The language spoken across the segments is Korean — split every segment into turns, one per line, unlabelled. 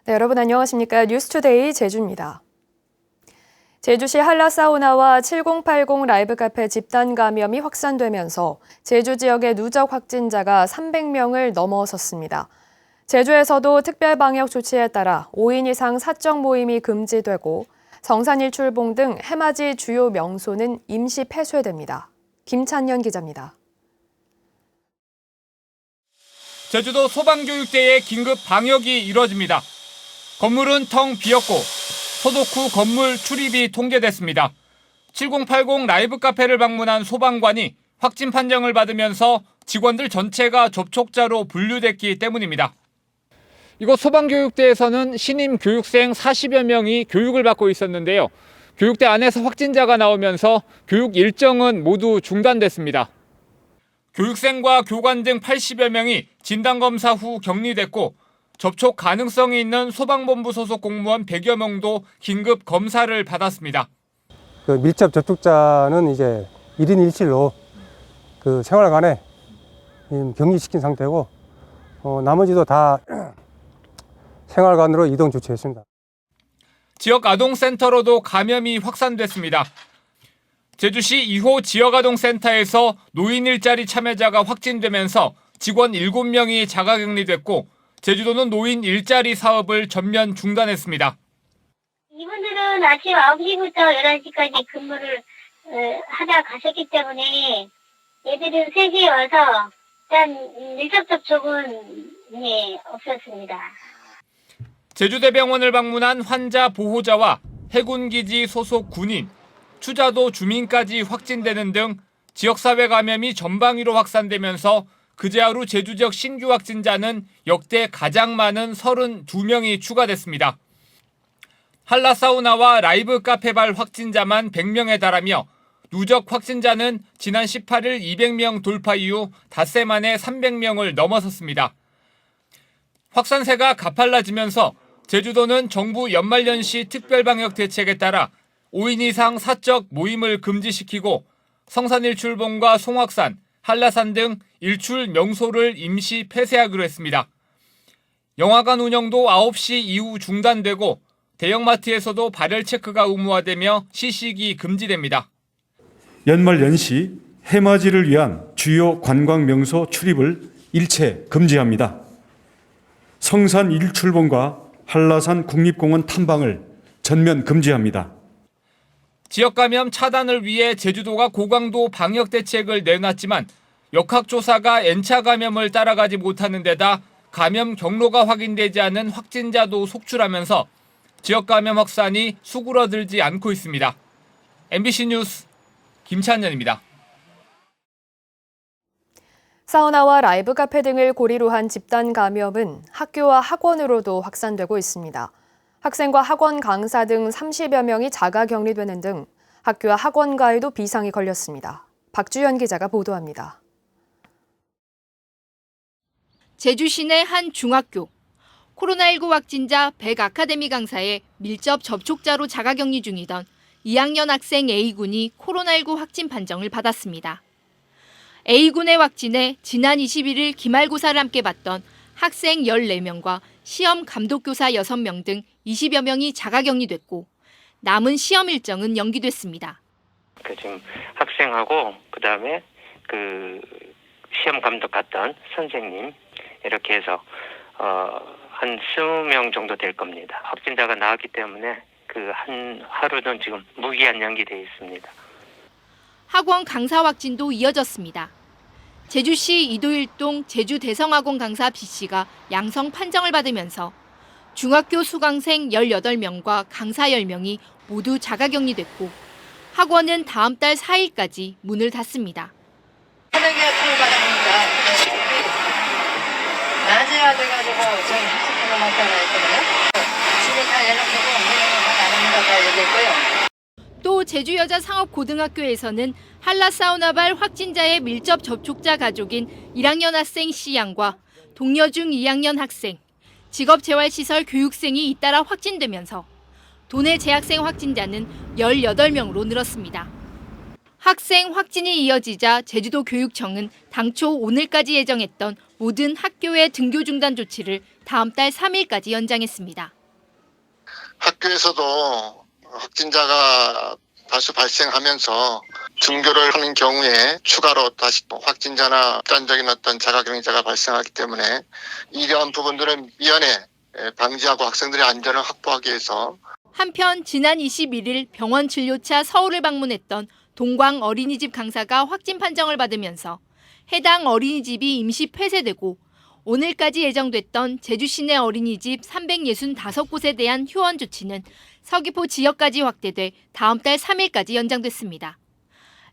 네, 여러분 안녕하십니까? 뉴스투데이 제주입니다. 제주시 한라사우나와 7080 라이브 카페 집단 감염이 확산되면서 제주 지역의 누적 확진자가 300명을 넘어섰습니다. 제주에서도 특별 방역 조치에 따라 5인 이상 사적 모임이 금지되고 성산일출봉 등 해맞이 주요 명소는 임시 폐쇄됩니다. 김찬현 기자입니다.
제주도 소방교육대의 긴급 방역이 이뤄집니다. 건물은 텅 비었고 소독 후 건물 출입이 통제됐습니다. 7080 라이브 카페를 방문한 소방관이 확진 판정을 받으면서 직원들 전체가 접촉자로 분류됐기 때문입니다. 이곳 소방교육대에서는 신임 교육생 40여 명이 교육을 받고 있었는데요. 교육대 안에서 확진자가 나오면서 교육 일정은 모두 중단됐습니다. 교육생과 교관 등 80여 명이 진단검사 후 격리됐고 접촉 가능성이 있는 소방본부 소속 공무원 100여 명도 긴급 검사를 받았습니다.
밀접 접촉자는 이제 1인 1실로 생활관에 격리시킨 상태고 나머지도 다 생활관으로 이동 조치했습니다.
지역 아동센터로도 감염이 확산됐습니다. 제주시 2호 지역아동센터에서 노인 일자리 참여자가 확진되면서 직원 7명이 자가격리됐고 제주도는 노인 일자리 사업을 전면 중단했습니다.
이분들은 아침 9시부터 11시까지 근무를 하다 가셨기 때문에 얘들은 3시에 와서 일단 밀접 접촉은 없었습니다.
제주대병원을 방문한 환자 보호자와 해군기지 소속 군인, 추자도 주민까지 확진되는 등 지역사회 감염이 전방위로 확산되면서 그제 하루 제주 지역 신규 확진자는 역대 가장 많은 32명이 추가됐습니다. 한라사우나와 라이브 카페발 확진자만 100명에 달하며 누적 확진자는 지난 18일 200명 돌파 이후 닷새 만에 300명을 넘어섰습니다. 확산세가 가팔라지면서 제주도는 정부 연말연시 특별방역 대책에 따라 5인 이상 사적 모임을 금지시키고 성산일출봉과 송악산, 한라산 등 일출 명소를 임시 폐쇄하기로 했습니다. 영화관 운영도 9시 이후 중단되고 대형마트에서도 발열 체크가 의무화되며 시식이 금지됩니다.
연말 연시 해맞이를 위한 주요 관광 명소 출입을 일체 금지합니다. 성산 일출봉과 한라산 국립공원 탐방을 전면 금지합니다.
지역 감염 차단을 위해 제주도가 고강도 방역 대책을 내놨지만 역학조사가 N차 감염을 따라가지 못하는 데다 감염 경로가 확인되지 않은 확진자도 속출하면서 지역 감염 확산이 수그러들지 않고 있습니다. MBC 뉴스 김찬현입니다.
사우나와 라이브 카페 등을 고리로 한 집단 감염은 학교와 학원으로도 확산되고 있습니다. 학생과 학원 강사 등 30여 명이 자가 격리되는 등 학교와 학원가에도 비상이 걸렸습니다. 박주연 기자가 보도합니다.
제주 시내 한 중학교. 코로나19 확진자 100 아카데미 강사의 밀접 접촉자로 자가 격리 중이던 2학년 학생 A군이 코로나19 확진 판정을 받았습니다. A군의 확진에 지난 21일 기말고사를 함께 봤던 학생 14명과 시험 감독교사 6명 등 20여 명이 자가 격리됐고 남은 시험 일정은 연기됐습니다.
지금 학생하고 그다음에 시험 감독 갔던 선생님 이렇게 해서 한 20명 정도 될 겁니다. 확진자가 나왔기 때문에 한 하루는 지금 무기한 연기되어 있습니다.
학원 강사 확진도 이어졌습니다. 제주시 이도일동 제주대성학원 강사 B씨가 양성 판정을 받으면서 중학교 수강생 18명과 강사 10명이 모두 자가격리됐고 학원은 다음 달 4일까지 문을 닫습니다.
사내계약서를 받아보니까 낮에 와 돼가지고 저희 학습부로 나타나있거든요. 집에 다 연락하고 문을 닫아놓는다고 얘기했고요.
또 제주여자상업고등학교에서는 한라사우나발 확진자의 밀접 접촉자 가족인 1학년 학생 C양과 동료 중 2학년 학생, 직업재활시설 교육생이 잇따라 확진되면서 도내 재학생 확진자는 18명으로 늘었습니다. 학생 확진이 이어지자 제주도 교육청은 당초 오늘까지 예정했던 모든 학교의 등교 중단 조치를 다음 달 3일까지 연장했습니다.
학교에서도 확진자가 다수 발생하면서 등교를 하는 경우에 추가로 다시 확진자나 집단적인 어떤 자가격리자가 발생하기 때문에 이러한 부분들은 미연에 방지하고 학생들의 안전을 확보하기 위해서
한편 지난 21일 병원 진료차 서울을 방문했던 동광 어린이집 강사가 확진 판정을 받으면서 해당 어린이집이 임시 폐쇄되고 오늘까지 예정됐던 제주 시내 어린이집 365곳에 대한 휴원 조치는 서귀포 지역까지 확대돼 다음 달 3일까지 연장됐습니다.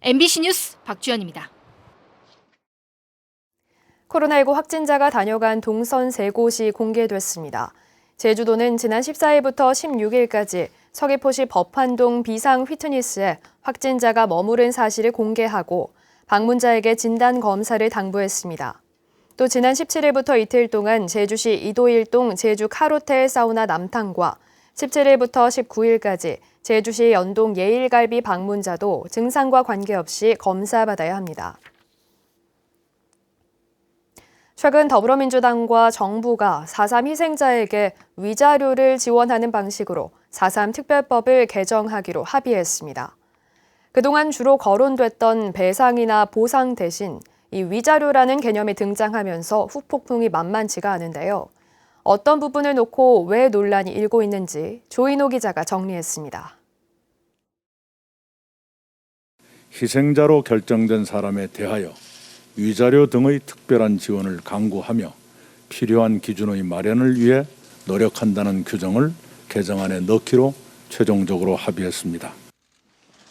MBC 뉴스 박주연입니다.
코로나19 확진자가 다녀간 동선 3곳이 공개됐습니다. 제주도는 지난 14일부터 16일까지 서귀포시 법한동 비상 휘트니스에 확진자가 머무른 사실을 공개하고 방문자에게 진단 검사를 당부했습니다. 또 지난 17일부터 이틀 동안 제주시 이도일동 제주 카로텔 사우나 남탕과 17일부터 19일까지 제주시 연동 예일갈비 방문자도 증상과 관계없이 검사받아야 합니다. 최근 더불어민주당과 정부가 4.3 희생자에게 위자료를 지원하는 방식으로 4.3 특별법을 개정하기로 합의했습니다. 그동안 주로 거론됐던 배상이나 보상 대신 이 위자료라는 개념이 등장하면서 후폭풍이 만만치가 않은데요. 어떤 부분을 놓고 왜 논란이 일고 있는지 조인호 기자가 정리했습니다.
희생자로 결정된 사람에 대하여 위자료 등의 특별한 지원을 강구하며 필요한 기준의 마련을 위해 노력한다는 규정을 개정안에 넣기로 최종적으로 합의했습니다.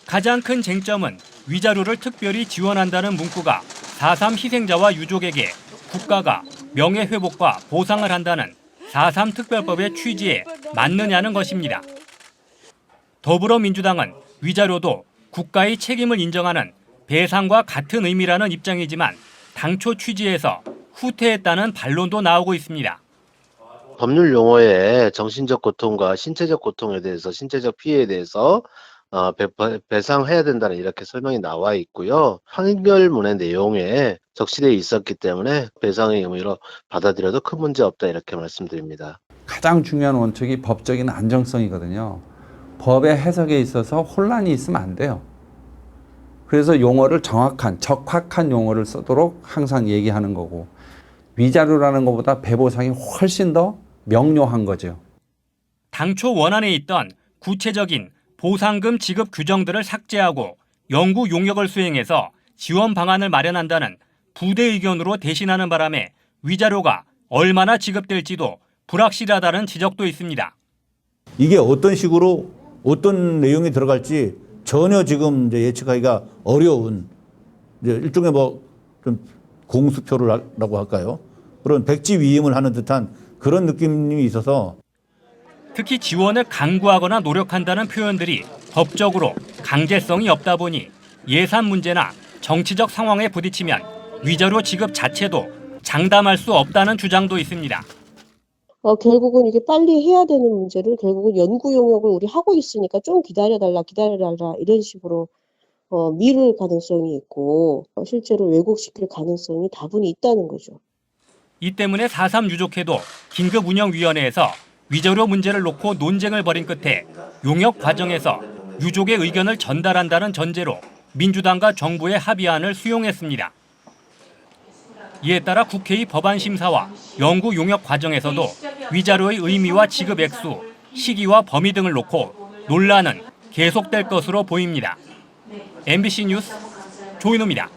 가장 큰 쟁점은 위자료를 특별히 지원한다는 문구가 4.3 희생자와 유족에게 국가가 명예회복과 보상을 한다는 4.3 특별법의 취지에 맞느냐는 것입니다. 더불어민주당은 위자료도 국가의 책임을 인정하는 배상과 같은 의미라는 입장이지만 당초 취지에서 후퇴했다는 반론도 나오고 있습니다.
법률 용어에 정신적 고통과 신체적 고통에 대해서 신체적 피해에 대해서 배상해야 된다는 이렇게 설명이 나와 있고요. 판결문의 내용에 적시되어 있었기 때문에 배상의 의미로 받아들여도 큰 문제 없다 이렇게 말씀드립니다.
가장 중요한 원칙이 법적인 안정성이거든요. 법의 해석에 있어서 혼란이 있으면 안 돼요. 그래서 용어를 정확한, 적확한 용어를 쓰도록 항상 얘기하는 거고 위자료라는 것보다 배보상이 훨씬 더 명료한 거죠.
당초 원안에 있던 구체적인 보상금 지급 규정들을 삭제하고 영구 용역을 수행해서 지원 방안을 마련한다는 부대 의견으로 대신하는 바람에 위자료가 얼마나 지급될지도 불확실하다는 지적도 있습니다.
이게 어떤 식으로 어떤 내용이 들어갈지 전혀 지금 이제 예측하기가 어려운 이제 일종의 좀 공수표라고 할까요? 그런 백지위임을 하는 듯한 그런 느낌이 있어서
특히 지원을 강구하거나 노력한다는 표현들이 법적으로 강제성이 없다 보니 예산 문제나 정치적 상황에 부딪히면 위자료 지급 자체도 장담할 수 없다는 주장도 있습니다.
결국은 이게 빨리 해야 되는 문제를 결국은 연구 용역을 우리 하고 있으니까 좀 기다려달라 이런 식으로 미룰 가능성이 있고 실제로 왜곡시킬 가능성이 다분히 있다는 거죠.
이 때문에 4.3 유족회도 긴급운영위원회에서 위자료 문제를 놓고 논쟁을 벌인 끝에 용역 과정에서 유족의 의견을 전달한다는 전제로 민주당과 정부의 합의안을 수용했습니다. 이에 따라 국회의 법안 심사와 연구 용역 과정에서도 위자료의 의미와 지급 액수, 시기와 범위 등을 놓고 논란은 계속될 것으로 보입니다. MBC 뉴스 조인호입니다.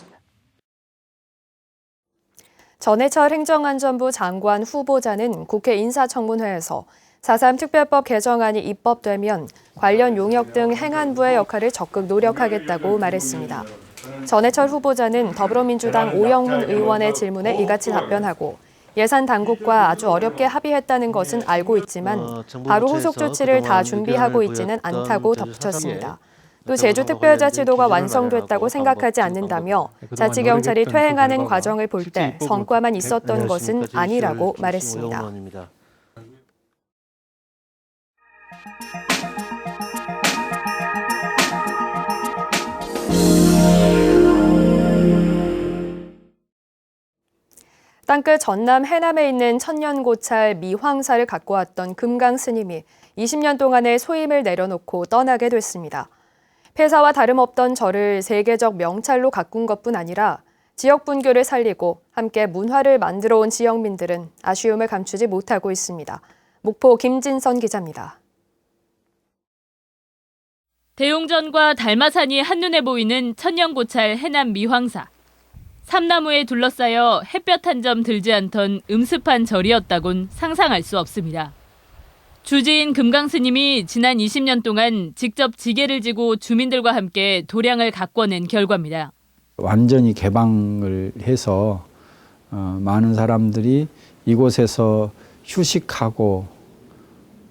전해철 행정안전부 장관 후보자는 국회 인사청문회에서 4.3 특별법 개정안이 입법되면 관련 용역 등 행안부의 역할을 적극 노력하겠다고 말했습니다. 전해철 후보자는 더불어민주당 오영훈 의원의 질문에 이같이 답변하고 예산 당국과 아주 어렵게 합의했다는 것은 알고 있지만 바로 후속 조치를 다 준비하고 있지는 않다고 덧붙였습니다. 또 제주특별자치도가 완성됐다고 생각하지 않는다며 자치경찰이 퇴행하는 과정을 볼 때 성과만 있었던 것은 아니라고 말했습니다. 땅끝 전남 해남에 있는 천년고찰 미황사를 갖고 왔던 금강 스님이 20년 동안의 소임을 내려놓고 떠나게 됐습니다. 폐사와 다름없던 절을 세계적 명찰로 가꾼 것뿐 아니라 지역 분교를 살리고 함께 문화를 만들어 온 지역민들은 아쉬움을 감추지 못하고 있습니다. 목포 김진선 기자입니다.
대용전과 달마산이 한눈에 보이는 천년고찰 해남 미황사. 삼나무에 둘러싸여 햇볕 한 점 들지 않던 음습한 절이었다곤 상상할 수 없습니다. 주지인 금강 스님이 지난 20년 동안 직접 지게를 지고 주민들과 함께 도량을 가꿔낸 결과입니다.
완전히 개방을 해서 많은 사람들이 이곳에서 휴식하고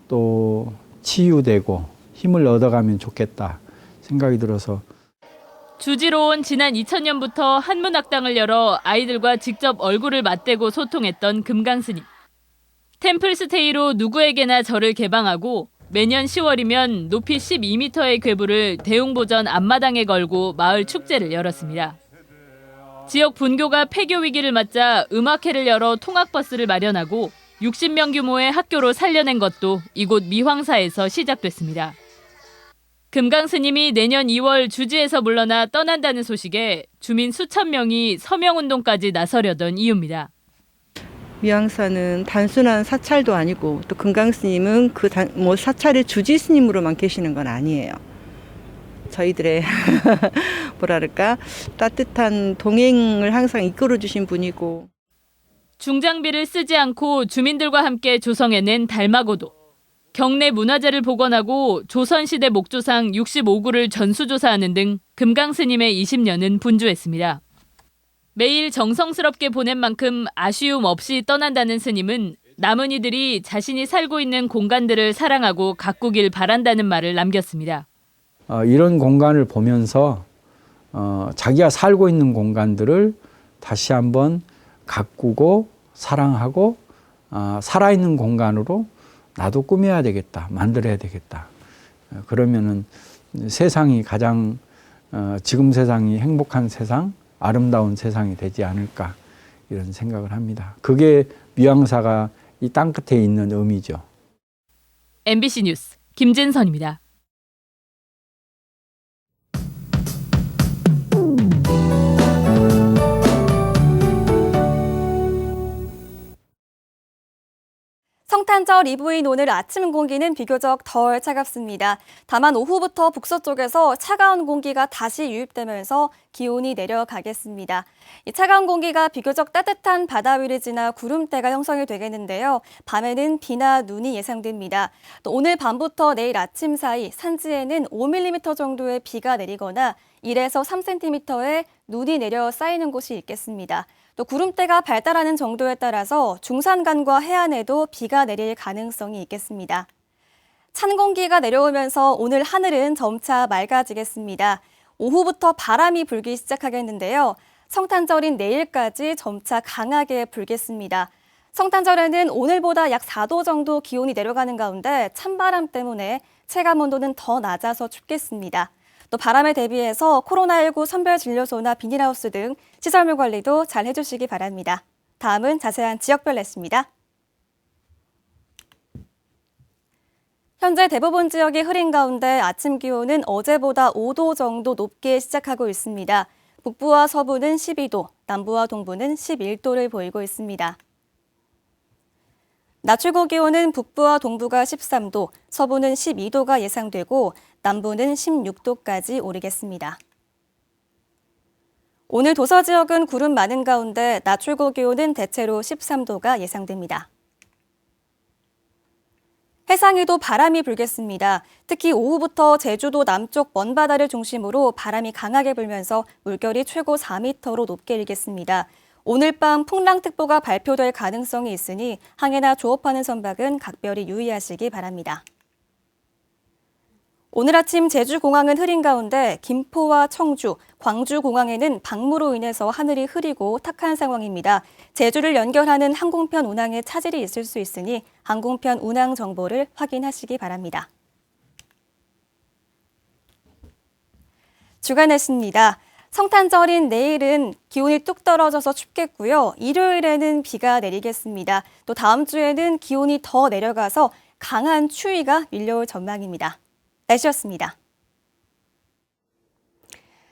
또 치유되고 힘을 얻어가면 좋겠다 생각이 들어서
주지로 온 지난 2000년부터 한문학당을 열어 아이들과 직접 얼굴을 맞대고 소통했던 금강 스님. 템플스테이로 누구에게나 절을 개방하고 매년 10월이면 높이 12m의 궤불을 대웅보전 앞마당에 걸고 마을 축제를 열었습니다. 지역 분교가 폐교 위기를 맞자 음악회를 열어 통학버스를 마련하고 60명 규모의 학교로 살려낸 것도 이곳 미황사에서 시작됐습니다. 금강 스님이 내년 2월 주지에서 물러나 떠난다는 소식에 주민 수천 명이 서명운동까지 나서려던 이유입니다.
미황사는 단순한 사찰도 아니고 또 금강 스님은 사찰의 주지 스님으로만 계시는 건 아니에요. 저희들의 뭐랄까 따뜻한 동행을 항상 이끌어 주신 분이고
중장비를 쓰지 않고 주민들과 함께 조성해낸 달마고도. 경내 문화재를 복원하고 조선시대 목조상 65구를 전수조사하는 등 금강 스님의 20년은 분주했습니다. 매일 정성스럽게 보낸 만큼 아쉬움 없이 떠난다는 스님은 남은 이들이 자신이 살고 있는 공간들을 사랑하고 가꾸길 바란다는 말을 남겼습니다.
이런 공간을 보면서 자기가 살고 있는 공간들을 다시 한번 가꾸고 사랑하고 살아있는 공간으로 나도 꾸며야 되겠다, 만들어야 되겠다. 그러면은 세상이 가장 지금 세상이 행복한 세상, 아름다운 세상이 되지 않을까 이런 생각을 합니다. 그게 미황사가 이 땅끝에 있는 의미죠.
MBC 뉴스 김진선입니다.
성탄절 이브인 오늘 아침 공기는 비교적 덜 차갑습니다. 다만 오후부터 북서쪽에서 차가운 공기가 다시 유입되면서 기온이 내려가겠습니다. 이 차가운 공기가 비교적 따뜻한 바다 위를 지나 구름대가 형성이 되겠는데요. 밤에는 비나 눈이 예상됩니다. 또 오늘 밤부터 내일 아침 사이 산지에는 5mm 정도의 비가 내리거나 1에서 3cm의 눈이 내려 쌓이는 곳이 있겠습니다. 또 구름대가 발달하는 정도에 따라서 중산간과 해안에도 비가 내릴 가능성이 있겠습니다. 찬 공기가 내려오면서 오늘 하늘은 점차 맑아지겠습니다. 오후부터 바람이 불기 시작하겠는데요. 성탄절인 내일까지 점차 강하게 불겠습니다. 성탄절에는 오늘보다 약 4도 정도 기온이 내려가는 가운데 찬바람 때문에 체감온도는 더 낮아서 춥겠습니다. 또 바람에 대비해서 코로나19 선별진료소나 비닐하우스 등 시설물 관리도 잘 해주시기 바랍니다. 다음은 자세한 지역별 날씨입니다. 현재 대부분 지역이 흐린 가운데 아침 기온은 어제보다 5도 정도 높게 시작하고 있습니다. 북부와 서부는 12도, 남부와 동부는 11도를 보이고 있습니다. 낮 최고 기온은 북부와 동부가 13도, 서부는 12도가 예상되고 남부는 16도까지 오르겠습니다. 오늘 도서 지역은 구름 많은 가운데 낮 최고 기온은 대체로 13도가 예상됩니다. 해상에도 바람이 불겠습니다. 특히 오후부터 제주도 남쪽 먼바다를 중심으로 바람이 강하게 불면서 물결이 최고 4m로 높게 일겠습니다. 오늘 밤 풍랑특보가 발표될 가능성이 있으니 항해나 조업하는 선박은 각별히 유의하시기 바랍니다. 오늘 아침 제주공항은 흐린 가운데 김포와 청주, 광주공항에는 방무로 인해서 하늘이 흐리고 탁한 상황입니다. 제주를 연결하는 항공편 운항에 차질이 있을 수 있으니 항공편 운항 정보를 확인하시기 바랍니다. 주간 날씨입니다. 성탄절인 내일은 기온이 뚝 떨어져서 춥겠고요. 일요일에는 비가 내리겠습니다. 또 다음 주에는 기온이 더 내려가서 강한 추위가 밀려올 전망입니다. 날씨였습니다.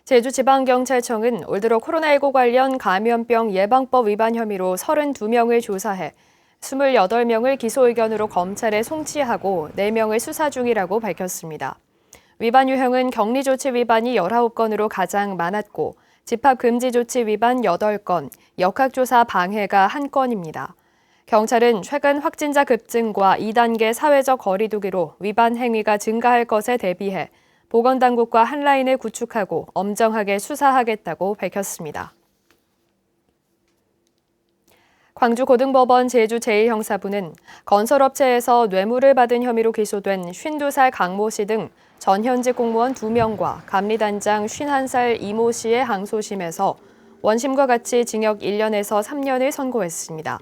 제주지방경찰청은 올 들어 코로나19 관련 감염병 예방법 위반 혐의로 32명을 조사해 28명을 기소 의견으로 검찰에 송치하고 4명을 수사 중이라고 밝혔습니다. 위반 유형은 격리조치 위반이 19건으로 가장 많았고 집합금지조치 위반 8건, 역학조사 방해가 1건입니다. 경찰은 최근 확진자 급증과 2단계 사회적 거리 두기로 위반 행위가 증가할 것에 대비해 보건당국과 한 라인을 구축하고 엄정하게 수사하겠다고 밝혔습니다. 광주고등법원 제주 제1형사부는 건설업체에서 뇌물을 받은 혐의로 기소된 52살 강모 씨 등 전현직 공무원 2명과 감리단장 51살 이모 씨의 항소심에서 원심과 같이 징역 1년에서 3년을 선고했습니다.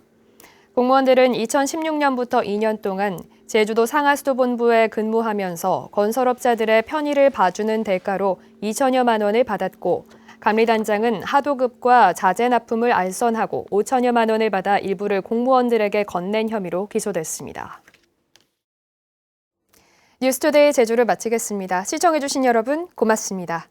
공무원들은 2016년부터 2년 동안 제주도 상하수도본부에 근무하면서 건설업자들의 편의를 봐주는 대가로 2천여만 원을 받았고 감리단장은 하도급과 자재 납품을 알선하고 5천여만 원을 받아 일부를 공무원들에게 건넨 혐의로 기소됐습니다. 뉴스투데이 제주를 마치겠습니다. 시청해주신 여러분 고맙습니다.